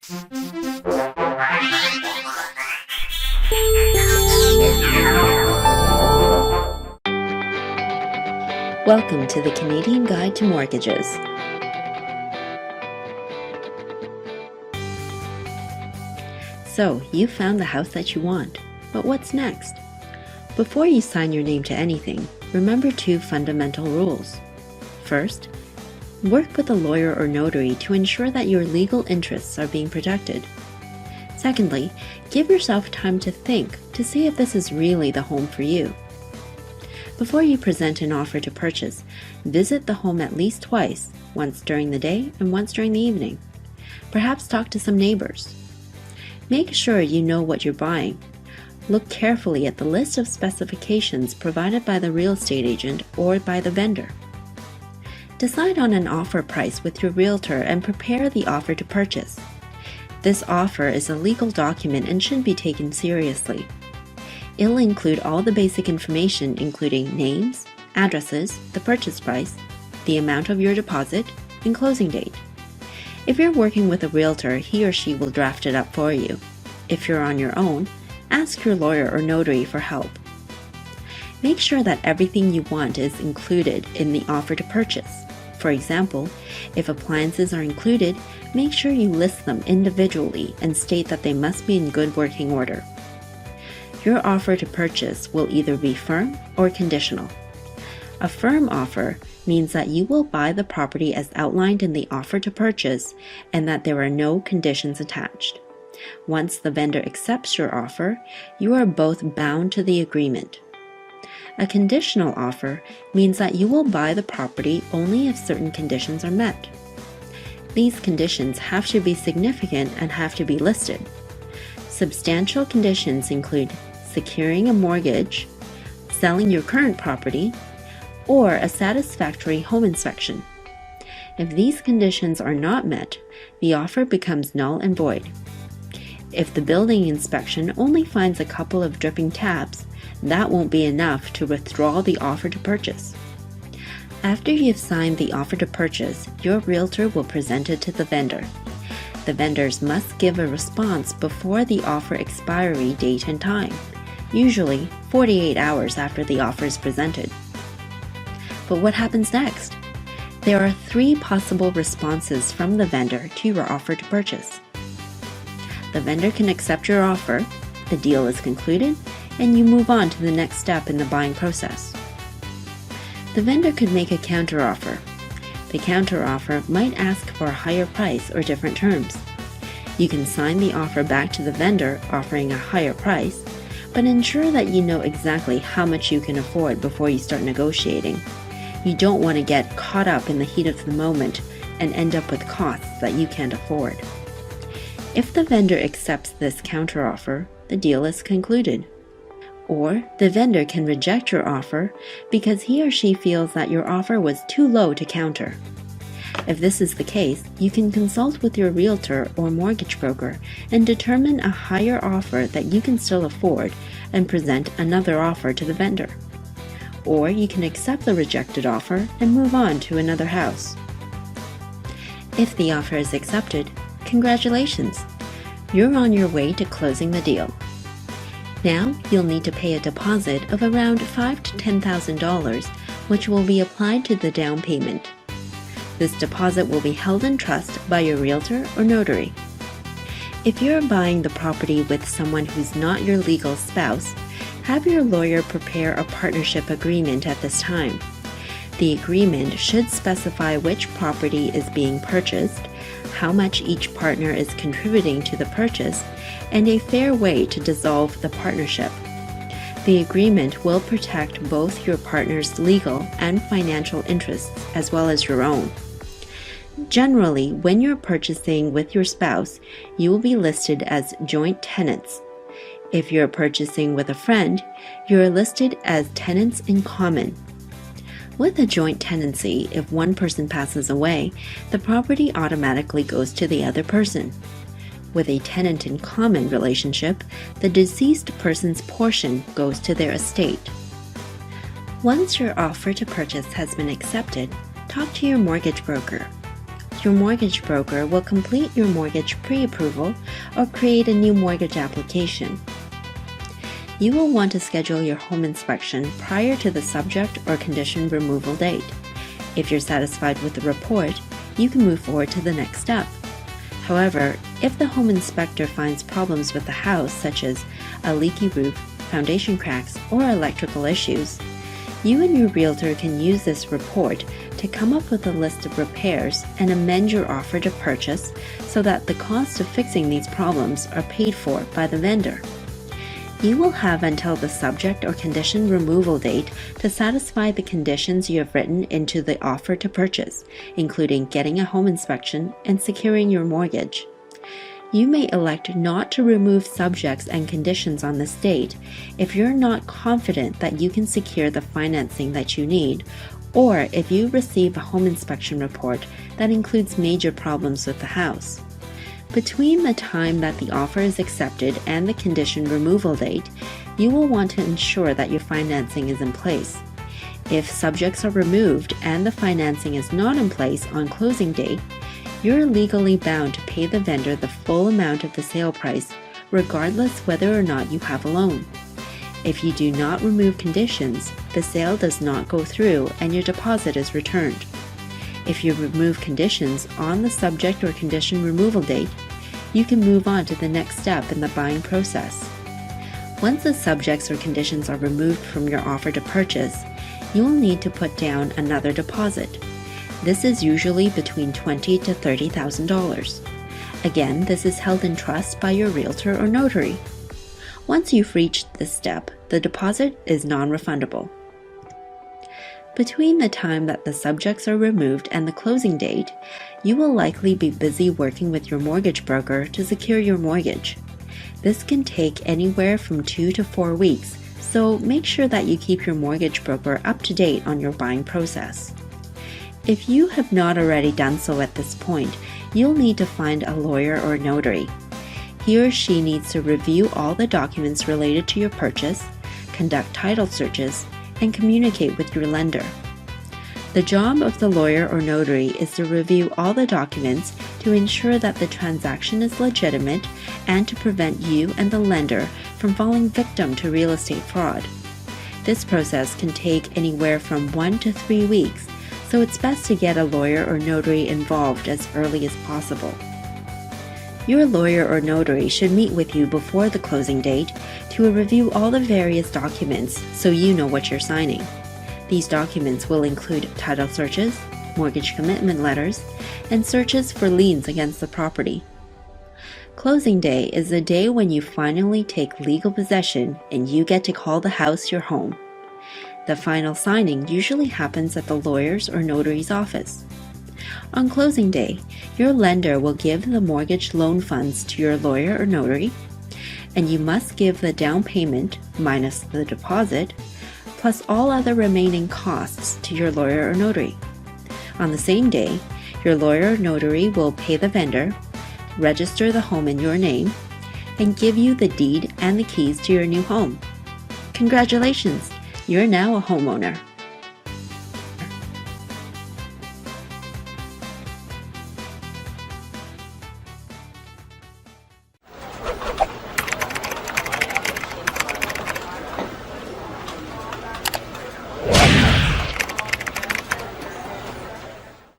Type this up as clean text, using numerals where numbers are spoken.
Welcome to the Canadian Guide to Mortgages. So, you found the house that you want, but what's next? Before you sign your name to anything, remember two fundamental rules. First, work with a lawyer or notary to ensure that your legal interests are being protected. Secondly, give yourself time to think to see if this is really the home for you. Before you present an offer to purchase, visit the home at least twice, once during the day and once during the evening. Perhaps talk to some neighbors. Make sure you know what you're buying. Look carefully at the list of specifications provided by the real estate agent or by the vendor. Decide on an offer price with your realtor and prepare the offer to purchase. This offer is a legal document and should be taken seriously. It'll include all the basic information, including names, addresses, the purchase price, the amount of your deposit, and closing date. If you're working with a realtor, he or she will draft it up for you. If you're on your own, ask your lawyer or notary for help. Make sure that everything you want is included in the offer to purchase. For example, if appliances are included, make sure you list them individually and state that they must be in good working order. Your offer to purchase will either be firm or conditional. A firm offer means that you will buy the property as outlined in the offer to purchase and that there are no conditions attached. Once the vendor accepts your offer, you are both bound to the agreement. A conditional offer means that you will buy the property only if certain conditions are met. These conditions have to be significant and have to be listed. Substantial conditions include securing a mortgage, selling your current property, or a satisfactory home inspection. If these conditions are not met, the offer becomes null and void. If the building inspection only finds a couple of dripping taps, that won't be enough to withdraw the offer to purchase. After you've signed the offer to purchase, your realtor will present it to the vendor. The vendors must give a response before the offer expiry date and time, usually 48 hours after the offer is presented. But what happens next? There are three possible responses from the vendor to your offer to purchase. The vendor can accept your offer, the deal is concluded, and you move on to the next step in the buying process. The vendor could make a counteroffer. The counteroffer might ask for a higher price or different terms. You can sign the offer back to the vendor offering a higher price, but ensure that you know exactly how much you can afford before you start negotiating. You don't want to get caught up in the heat of the moment and end up with costs that you can't afford. If the vendor accepts this counteroffer, the deal is concluded. Or the vendor can reject your offer because he or she feels that your offer was too low to counter. If this is the case, you can consult with your realtor or mortgage broker and determine a higher offer that you can still afford and present another offer to the vendor. Or you can accept the rejected offer and move on to another house. If the offer is accepted, congratulations! You're on your way to closing the deal. Now, you'll need to pay a deposit of around $5,000 to $10,000, which will be applied to the down payment. This deposit will be held in trust by your realtor or notary. If you're buying the property with someone who's not your legal spouse, have your lawyer prepare a partnership agreement at this time. The agreement should specify which property is being purchased, how much each partner is contributing to the purchase, and a fair way to dissolve the partnership. The agreement will protect both your partner's legal and financial interests as well as your own. Generally, when you're purchasing with your spouse, you will be listed as joint tenants. If you're purchasing with a friend, you're listed as tenants in common. With a joint tenancy, if one person passes away, the property automatically goes to the other person. With a tenant in common relationship, the deceased person's portion goes to their estate. Once your offer to purchase has been accepted, talk to your mortgage broker. your mortgage broker will complete your mortgage pre-approval or create a new mortgage application. You will want to schedule your home inspection prior to the subject or condition removal date. If you're satisfied with the report, you can move forward to the next step. However, if the home inspector finds problems with the house, such as a leaky roof, foundation cracks, or electrical issues, you and your realtor can use this report to come up with a list of repairs and amend your offer to purchase so that the cost of fixing these problems are paid for by the vendor. You will have until the subject or condition removal date to satisfy the conditions you have written into the offer to purchase, including getting a home inspection and securing your mortgage. You may elect not to remove subjects and conditions on this date if you're not confident that you can secure the financing that you need, or if you receive a home inspection report that includes major problems with the house. Between the time that the offer is accepted and the condition removal date, you will want to ensure that your financing is in place. If subjects are removed and the financing is not in place on closing date, you're legally bound to pay the vendor the full amount of the sale price, regardless whether or not you have a loan. If you do not remove conditions, the sale does not go through and your deposit is returned. If you remove conditions on the subject or condition removal date, you can move on to the next step in the buying process. Once the subjects or conditions are removed from your offer to purchase, you will need to put down another deposit. This is usually between $20,000 to $30,000. Again, this is held in trust by your realtor or notary. Once you've reached this step, the deposit is non-refundable. Between the time that the subjects are removed and the closing date, you will likely be busy working with your mortgage broker to secure your mortgage. This can take anywhere from 2 to 4 weeks, so make sure that you keep your mortgage broker up to date on your buying process. If you have not already done so at this point, you'll need to find a lawyer or notary. He or she needs to review all the documents related to your purchase, conduct title searches, and communicate with your lender. The job of the lawyer or notary is to review all the documents to ensure that the transaction is legitimate and to prevent you and the lender from falling victim to real estate fraud. This process can take anywhere from 1 to 3 weeks, so it's best to get a lawyer or notary involved as early as possible. Your lawyer or notary should meet with you before the closing date to review all the various documents so you know what you're signing. These documents will include title searches, mortgage commitment letters, and searches for liens against the property. Closing day is the day when you finally take legal possession and you get to call the house your home. The final signing usually happens at the lawyer's or notary's office. On closing day, your lender will give the mortgage loan funds to your lawyer or notary, and you must give the down payment minus the deposit, plus all other remaining costs to your lawyer or notary. On the same day, your lawyer or notary will pay the vendor, register the home in your name, and give you the deed and the keys to your new home. Congratulations! You're now a homeowner.